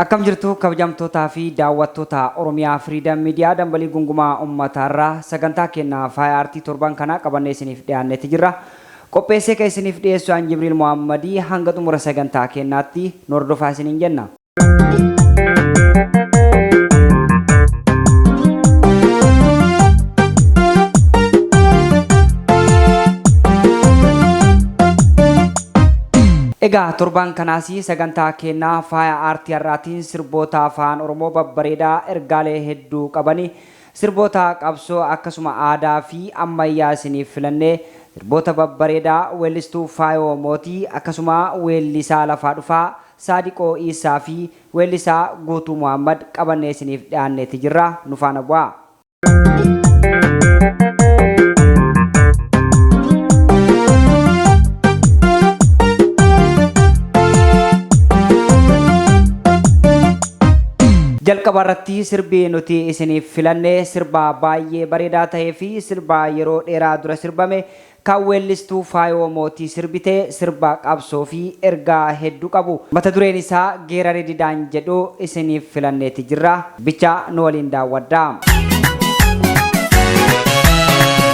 Akkam jirtu kabajamtootaa fi daawwattoota Oromiyaa Freedom Media dambalii gungumaa ummataarraa sagantaa kennaa faaya aartii torban kana qabannee isiniif dhiyaanneeti jirra. Qopheessee kan isiniif dhiyeessu an Jibriil Muhammadii hanga xumura sagantaa kennaatti nu hordofaa isiniin jenna. Egaa torban kanaasi sagantaa kennaa faaya aartii har'aatiin sirboota afaan Oromoo babbareedaa ergaalee hedduu qabani sirboota qabsoo akkasuma aadaa fi ammayyaa isiniif filannee sirboota babbareedaa weellistuu Faayoo Mootii akkasuma weellisaa Lafaa Dhufaa Saadiqoo Iisaa fi weellisaa Guutuu Muhammad qabannee isiniif dhiyaanneeti jirra nu faana bu'aa. jalqaba irratti sirbii nuti isiniif filannee sirba baay'ee bareedaa ta'ee fi sirba yeroo dheeraa dura sirbame kan weellistuu Faayoo Mootii sirbitee sirba qabsoo fi ergaa hedduu qabu mata dureen isaa Geeraree Didaan jedhu isiniif filanneeti jirra bicha nu waliin daawwadhaa.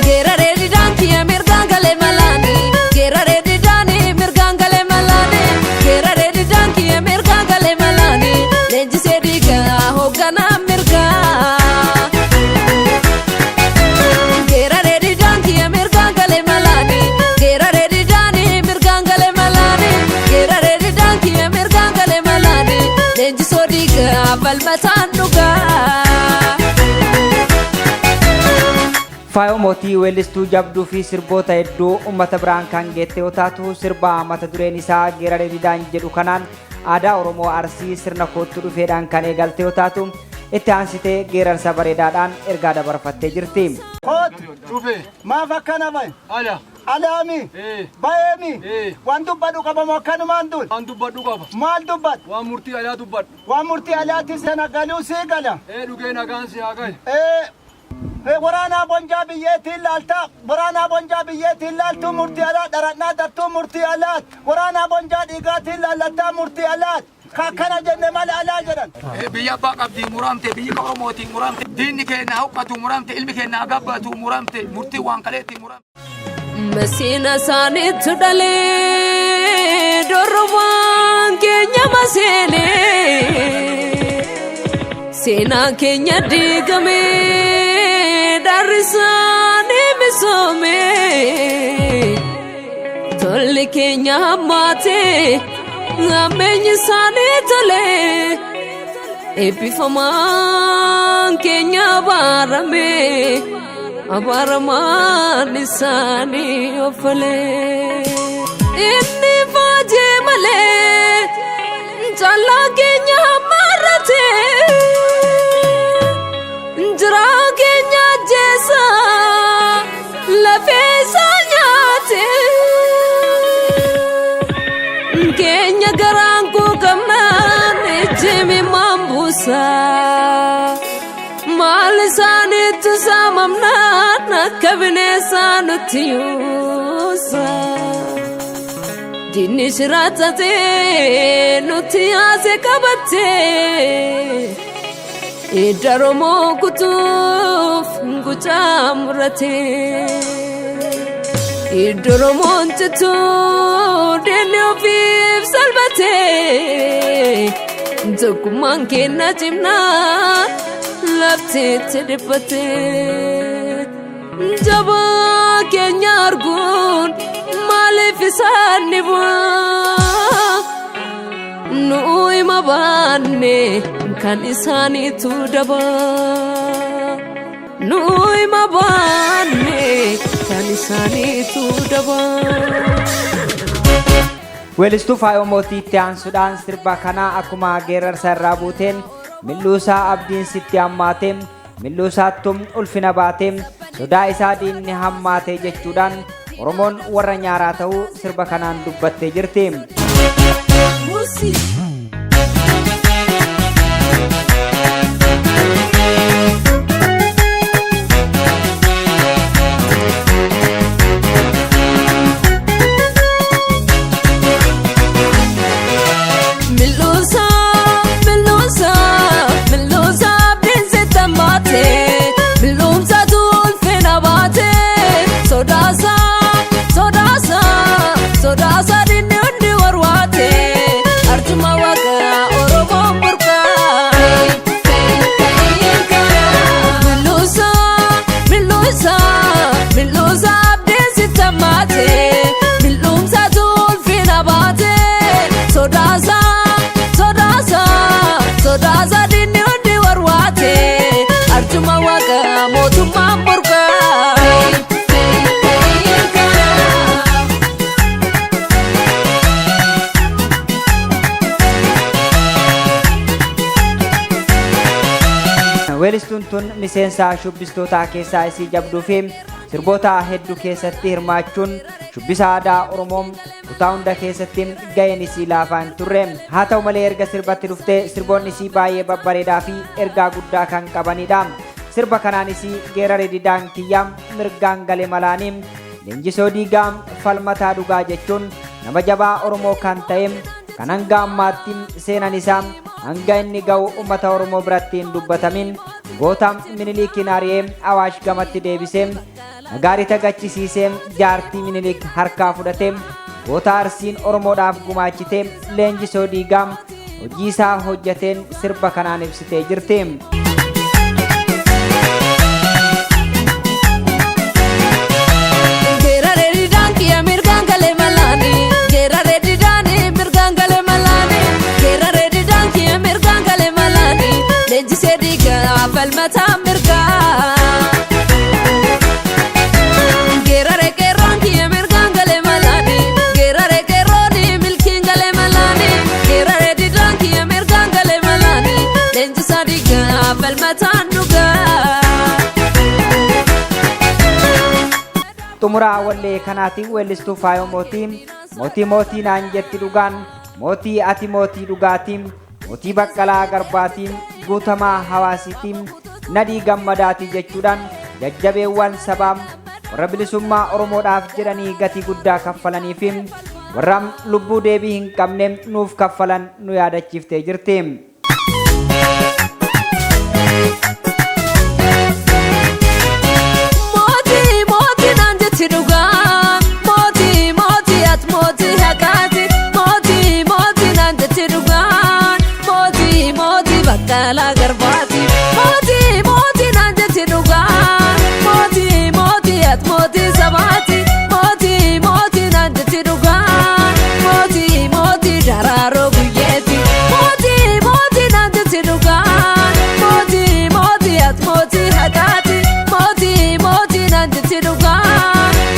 Geeraree Didaan kiyya mirgaan galee malaani Geeraree Didaan mirgaan galee malaani Geeraree Didaan kiyya mirgaan galee malaani leenjisee hoggana mirga Geeraree Didaan kiyya mirgaan galee malaani Geeraree Didaan mirgaan galee malaani Geeraree Didaan kiyya mirgaan galee malaani leenjisoo dhiigaa falmataan dhugaa. Faayoo Mootii weellistuu jabduu fi sirboota hedduu uummata biraan kan geette yoo taatu sirba mata dureen isaa Geeraree Didaan jedhu kanaan aadaa Oromoo Arsii sirna kootti dhufeedhaan kan eegalte yoo taatu itti aansitee geerarsa bareedaadhaan ergaa dabarfattee jirti. Maaf akkana bahe? Alaami? Baheemi? Waan dubbadhu qaba moo akkanumaan dul? Waan dubbadhu qaba. Maal dubbadhu? Waan murtii alaa dubbadhu. Waan murtii alaatti sana galuu sii gala? Dhugee nagaan si haa galu. Waraanaa bonjaa biyyeetiin laaltaa waraanaa bonjaa biyyeetiin laaltuu murtii alaa dharadhaa dartuu murtii alaat waraanaa bonjaa dhiigaatiin laallattaa murtii alaat kakkana jenne mala alaa jedhan. Biyya abbaa qabdii muramte biyyi Oromootiin muramte diinni keenya huqqatu muramte ilmi keenya gabbatu muramte murtii waan kaleetti muramte. Masiina isaaniitu dhalee dorrobaan keenya maseenee seenaa keenya diigamee. Darrisaan misoome tolli keenya hammaate ammeenyi isaanii tole eebbifamaan keenya abaarame abaaramaan isaanii offale inni faajee malee caalaa keenya hammaarrate jiraa keenya jeesa lafeessa nyaate keenya garaan kuukamnaan ijjimi maambuusa maal isaaniitu saamamnaan akka bineensaa nutti yuusa diinni shiraatatee nutti yaase qabattee. Iddaromoo kutuuf ngucaa murate Iddoromoon cituu deemee ofiif salphate tokkummaan keenya cimnaa lafteetti dhiphate jabaa keenya arguun maaliif isaan dhibaa nu ima baanne kan isaaniitu dabaa nu ima baanne kan isaaniitu dabaa. Weellistuu Faayoo Mootii itti aansuudhaan sirba kanaa akkuma geerarsa irraa buuteen milluusaa abdiin sitti hammaateem milluusaattum ulfina baateem sodaa isaa diinni hammaatee jechuudhaan Oromoon warra nyaaraa ta'uu sirba kanaan dubbattee jirti. Milusa weellistuun tun miseensa shubbistootaa keessaa isii jabduu fi sirboota hedduu keessatti hirmaachuun shubbisa aadaa Oromoo kutaa hunda keessatti ga'een isii laafaa hin turre. Haa ta'u malee erga sirbatti dhuftee sirboonni isii baay'ee babbareedaa fi ergaa guddaa kan qabanidha. Sirba kanaan isii geeraree didaan kiyyaa mirgaan gale malaanii leenjisoo diigaa falmataa dhugaa jechuun nama jabaa Oromoo kan ta'e kan hanga ammaatti seenan isaa hanga inni ga'u uummata Oromoo biratti hin dubbatamin goota Minilikiin ari'ee Awaash gamatti deebisee nagaarii tagachisiisee jaartii Minilik harkaa fudhatee goota Arsiin Oromoodhaaf gumaachitee leenjisoo diigaa hojii isaa hojjeteen sirba kanaan ibsitee jirti. Falmata mirga gerare keron ki mirgan gale malani gerare keroni milkin gale malani gerare didan ki mirgan gale malani lenji sadiga falmata nuga Tumura wallee kanaatiin weellistuu Faayoo mootii naan jetti dhugaan mootii ati mootii dhugaatiin mootii Baqqalaa Garbaatiin guutamaa hawaasiitiin nadii gammadaatii jechuudhaan jajjabeewwan sabaa warra bilisummaa Oromoodhaaf jedhanii gatii guddaa kaffalanii fi warra lubbuu deebii hin qabne nuuf kaffalan nu yaadachiiftee jirti. Mootii naan jetti dhugaa mootii ati mootii haqaati mootii naan jetti dhugaa Baqqalaa Garbaati mootii naan jetti dhugaa mootii ati mootii sabaati mootii naan jetti dhugaa mootii daraaroo guyyeeti mootii naan jetti dhugaa mootii ati mootii haqaati mootii naan jetti dhugaa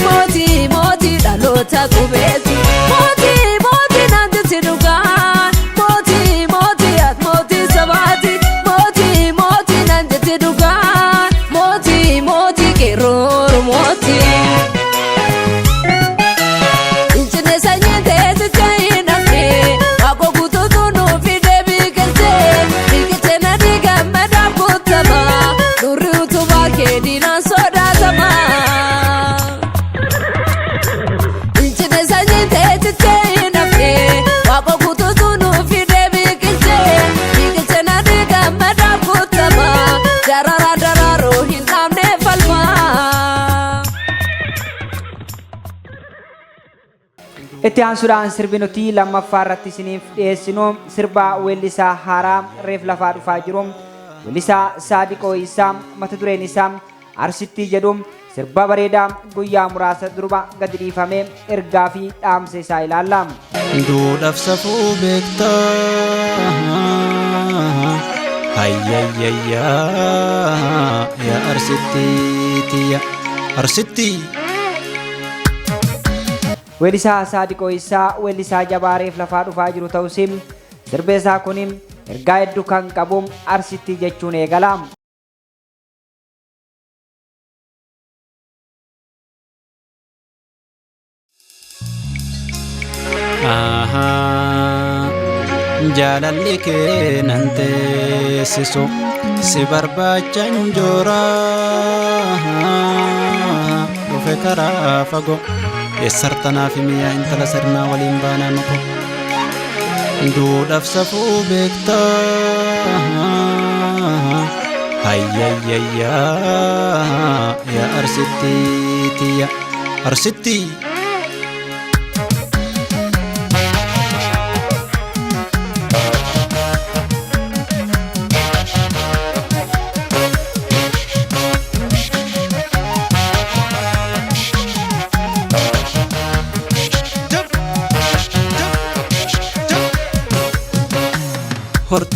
mootii dhaloota qubeeti mootii naan jetti dhugaa Itti aansuudhaan sirbi nuti lammaffaa irratti isiniif dhiyeessinu sirba weellisaa haaraa reef lafaa dhufaa jiru weellisaa Saadiqoo Isaa mata dureen isaa Arsittii jedhu sirba bareedaa guyyaa muraasa durba gadi dhiifamee ergaa fi dhaamsa isaa ilaalla. Duudhaaf safuu beektaa hayyayyaa yaa Arsittii Arsittii. Weellisaa Saadiqoo Isaa weellisaa jabaa reef lafaa dhufaa jiru ta'us sirbi isaa kun ergaa hedduu kan qabu Arsittii jechuun eegala. Jaalalli kee nan teessisu si barbaachan jooraa dhufe karaa fagoo eessartanaa fi miyaa intala sirnaa waliin baanaa nuko duudhaaf safuu beektaa hayyayyaa yaa Arsittii Arsittii.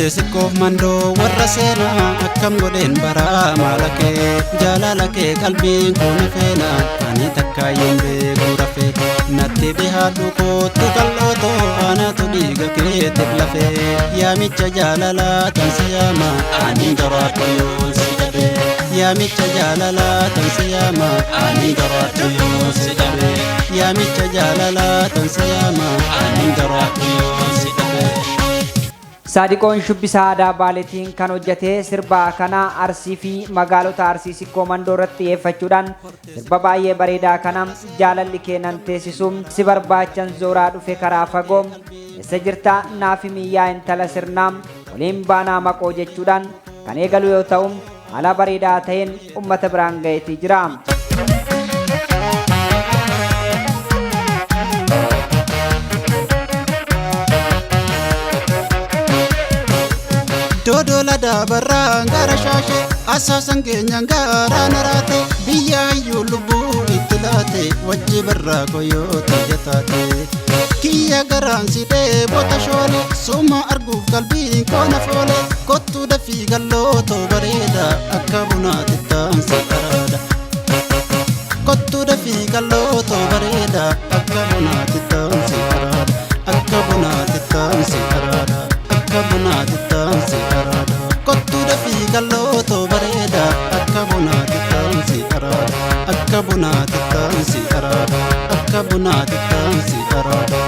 Dhalatee sikkoof mandoo warra seenaa akkam godheen baraa maala kee jaalala kee qalbiin kun feena ani takkaayyeen beekuu rafee natti dhihaadhu kootu qal'ootoo anaatu dhiiga keetiif lafee yaamicha jaalalaa tan si yaama ani gabaadhu yoon si dhabee yaamicha jaalalaa tan si yaama ani gabaadhu yoon si dhabee yaamicha jaalalaa tan si yaama ani gabaadhu yoon si dhabee. Saadiqoon shubbisaa aadaa Baaleetiin kan hojjete sirba kana Arsii fi magaalota Arsii sikkoo mandoo irratti xiyyeeffachuudhaan sirba baay'ee bareedaa kana jaalalli keenan teessisuun si barbaachan zooraa dhufe karaa fagoo eessa jirta naaf miyyaa intala sirnaa waliin baanaa maqoo jechuudhaan kan eegalu yoo ta'u haala bareedaa ta'een ummata biraan ga'eetii jira. Dodola dabarraa gara shaashee asaasan keenyaan garaa naraate biyya iyyuu lubbuu itti laate wajji barraa koyoota jataate kiyya garaan sidhee bota shoole suma arguuf qalbiin koona foole kottuu dafii gallootoo bareeda akka bunaatti taansi qaraadha kottuu dafii gallootoo bareeda akka bunaatti taansi qaraadha akka bunaatti taansi qaraadha akka bunaatti taansi qaraadha kottuu dafii gallootoo bareeda akka bunaatti taansi qaraadha akka bunaatti taansi qaraadha akka bunaatti taansi qaraadha.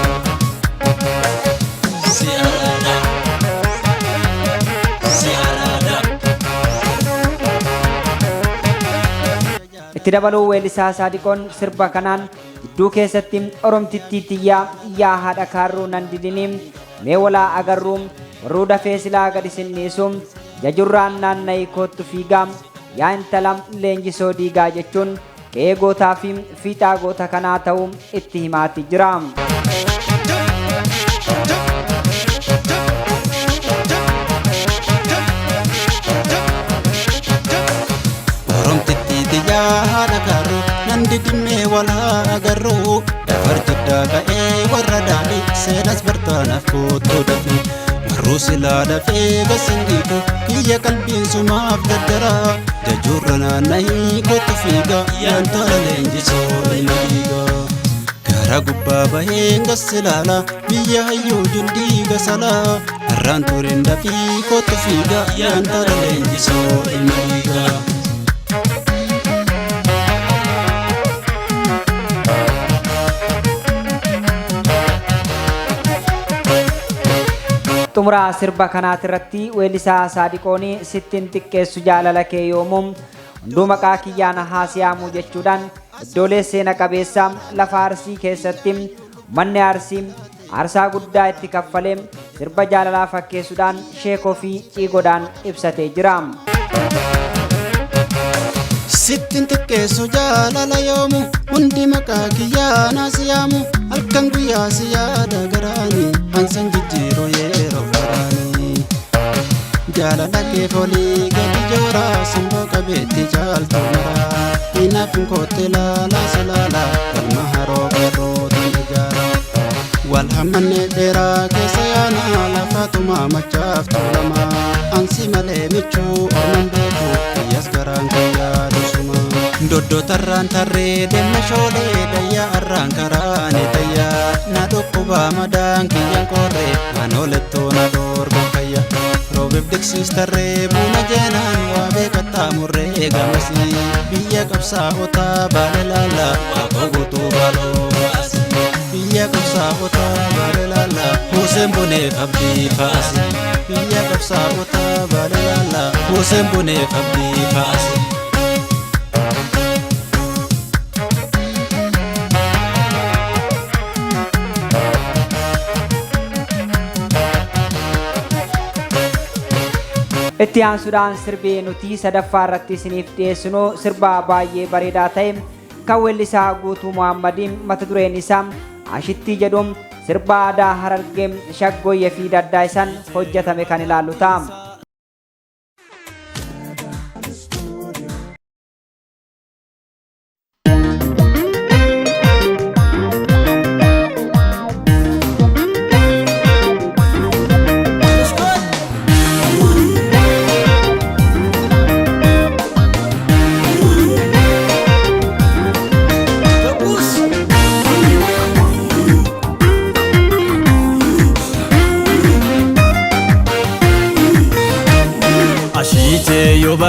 Itti dabaluu weellisaa Saadiqoon sirba kanaan gidduu keessatti oromtittii tiyyaa yaa haadha kaarruu nan didiniin mee walaa agarruu warruu dafee silaa gadi sinniisuun jajurraan naanna'ii koottu fiigaa yaa intala leenjisoo diigaa jechuun qe'ee gootaa fi fiixaa goota kanaa ta'uu itti himaati jira. Yaa haadha kaarruu nan didimmee walaa agarruu dafar jiddaa ka'ee warra daadhii seenas bartaanaaf koottoo dafee warruu silaa dafee gasingiitu biyya qalbiin sumaaf daddaraa jajurra naanna'ii kottu fiigaa yaantala leenjisoo ilma dhiigaa gara gubbaa baheen gasilaalaa biyya hayyuu jundiiga salaa harraan turiin dafii kottu fiigaa yaantala leenjisoo ilma dhiigaa. Xumuraa sirba kanaati irratti weellisaa Saadiqoon sittiin xiqqeessu jaalala kee yoomuu hunduu maqaa kiyyaan haasiyaamu jechuudhaan iddoolee seena qabeessa lafa Arsii keessatti manni Arsii aarsaa guddaa itti kaffalee sirba jaalalaa fakkeessuudhaan sheekoo fi ciigodhaan ibsatee jira. Sittiin xiqqeessu jaalala yoomu hundi maqaa kiyyaan haasiyaamu halkan guyyaa si yaada garaani hansan jijjiiruu yeroo faraani jaalala kee folii gadi jooraa simboo qabeetti caaltuu maraa hinaafin kootte laalaa salaalaa galma haroo garoo tan ijaara wal hammanne dheeraa keessa yaana lafaatumaa machaaf tuulamaa ansi malee michuu orman beeku kiyyas garaan kiyyaa dusuma doddotarraan tarree deemna shoolee dayyaa arraan karaane tayyaa na dhukkubaa madaan kiyyan korree manoolettoo na dhoorgon fayya roobeef diksiis tarree buuna jeenaan waa beekattaa murree gamasii biyya qabsaa'otaa baale laallaa waaqoo guutuu baaloo baasi biyya qabsaa'otaa baale laallaa Huseen buneef abdii faasi biyya qabsaa'otaa baale laallaa Huseen buneef abdii faasi. Itti aansuudhaan sirbii nuti sadaffaa irratti isiniif dhiyeessinu sirba baay'ee bareedaa ta'e kan weellisaa Guutuu Muhammadiin mata dureen isaa Ashittii jedhuun sirba aadaa Harargee Shaggooyyee fi Daddaa isaan hojjetame kan ilaallu ta'a.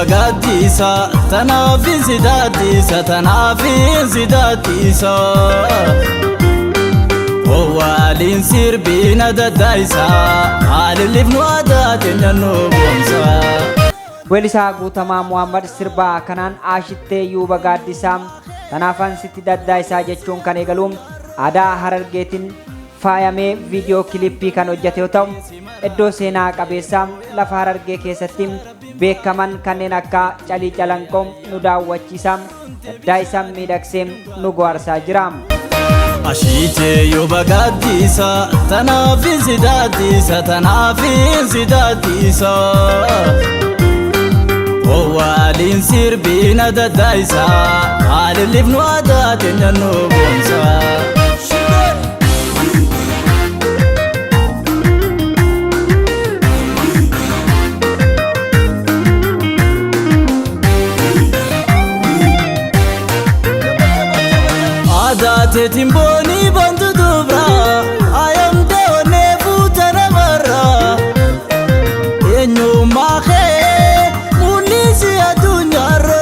bagaatisa tanaafin sidaatisa tanaafin sidaatisa waliin sirbiina daddaayisa haaliliif nu aadaatenya nu boonsa. Weellisaa Guutamaa Muhammad sirbaa kanaan aashittee yuuba gaaddisaa tanaafan sitti daddaayisaa jechuun kan eegalu aadaa Harargeetiin faayamee viidiyoo kilippii kan hojjete yoo ta'u iddoo seenaa qabeessaa lafa Harargee keessatti beekaman kanneen akka Calii Calanqoo nu daawwachiisa daddaayisaa miidhagsee nu goarsaa jira. Ashite yo bagaatisa tanaafin sidaatisa tanaafin sidaatisa waliin sirbiina daddaayisa haaliliif nu aadaatenya nu boonsa. Aadaateetiin boonii bantu dubra ayamtee onnee fuuta namarra eenyummaa kee mul'isi addunyaarra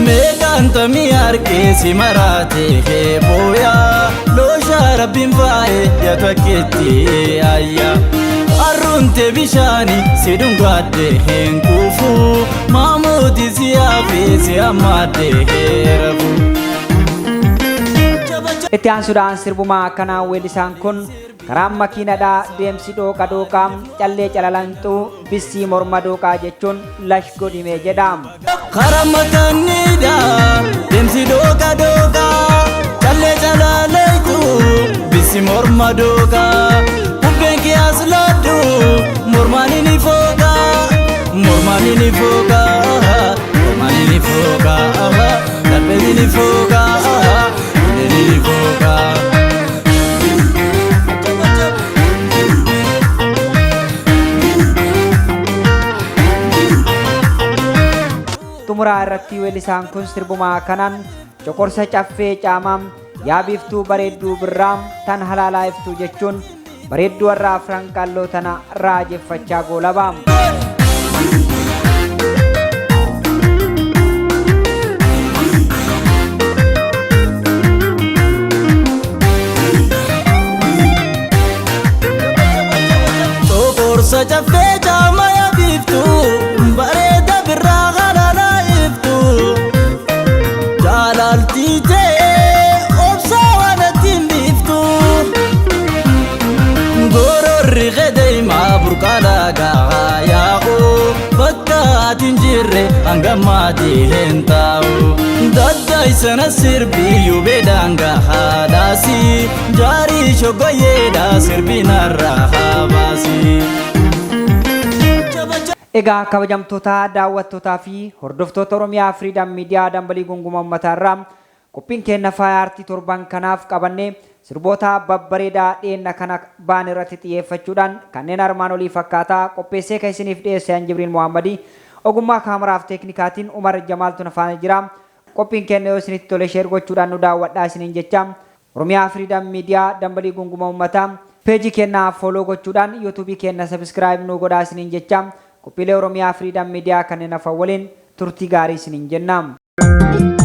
meeqaan tamii harkee si maraatee kee booyaa looshaa rabbiin faayee yatwakkeetti ayya arruuntee bishaanii si dhungaadhee hin kuufu maamuuti si haafee si hammaadhee heerafu. Itti aansuudhaan sirbumaa kanaan weellisaan kun karaa makiinadhaa deemsi dhooqa dhooqaa callee calalantuu bissii morma dhooqaa jechuun lash godhime jedha. Karaa makiinadhaa deemsi dhooqa dhooqaa callee calalantuu bissii morma dhooqaa bubbeen kiyaas laaddu mormaanii ni fooqaa mormaanii ni fooqaa mormaanii ni fooqaa darbee ni fooqaa. Xumuraa irratti weellisaan kun sirbumaa kanaan coqorsa caffee caamaa yaa biiftuu bareedduu birraa tan halaalaa iftuu jechuun bareedduu warra afran qalloo tana raajeffachaa goolaba. Coqorsa caffee caamaa yaa biiftuu bareeda birraa halaalaa iftuu jaalaltii ta'ee obsaa waan ittiin biiftuu gororri qedeemaa burqaadhaa gahaa yaa'u bakka ati hin jirre hangamaatii hin taa'u daddaayisana sirbiyyuu beedhaan gahaadhaasi jaarii shoggoyeedhaa sirbinarraa habaasi. Egaa kabajamtoota daawwattootaa fi hordoftoota Oromiyaa Freedom Media dambalii gunguma ummataarraa qophiin keenya faaya aartii torban kanaaf qabannee sirboota babbareedaa dhiyeenya kana baan irratti xiyyeeffachuudhaan kanneen armaan olii fakkaataa qopheessee kan isiniif dhiyeesse Jibriil Muhammadii ogummaa kaameraaf teeknikaatiin Umar Jamaaltu na faana jira. Qophiin keenya yoo isinitti tole sheer gochuudhaan nu daawwadhaa isiniin jecha Oromiyaa Freedom Media dambalii gunguma ummataa peejii keenya follow gochuudhaan yuutuubii keenya subscribe nu godhaa isiniin jecha qophiilee Oromiyaa Freedom Media kanneen hafan waliin turtii gaarii isiniin jenna.